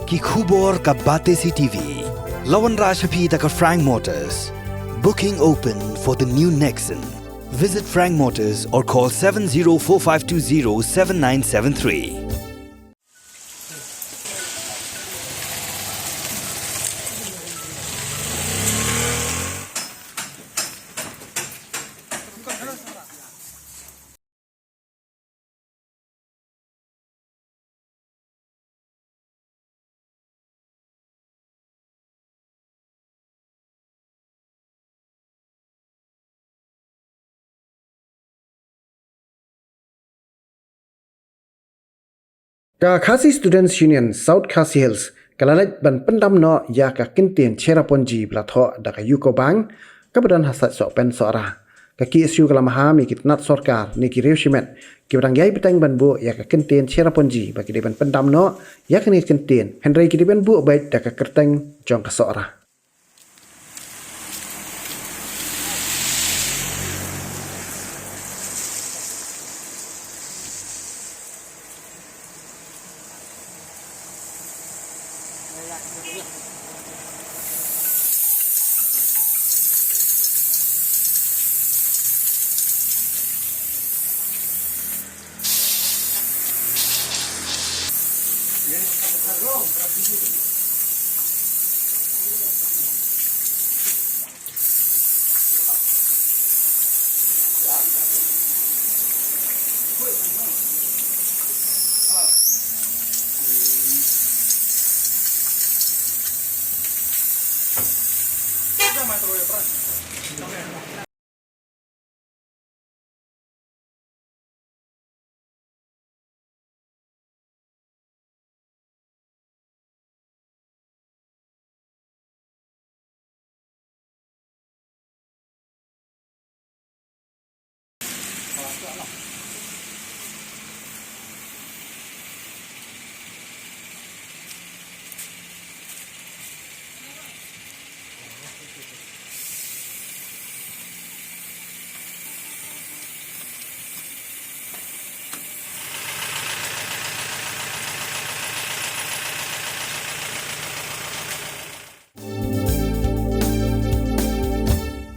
ki khubor ka bate si TV. Lawan Rashapi taka Frank Motors. Booking open for the new Nexon. Visit Frank Motors or call 7045207973. Ka Khasi Students Union South Khasi Hills kalalet ban Pyndam no ya ka Kyntien Cherrapunjee bla Thoh da ka yuko bang ka badan hasat so pen Sohra ka ki isu kala mahami kitnat sarkar ni ki rewshimet ki badang yai betang ban bu ya ka Kyntien Cherrapunjee bagi de ban Pyndam no ya ka ni Kyntien henry ki de ban bu bait da ka kerteng jong ka Sohra.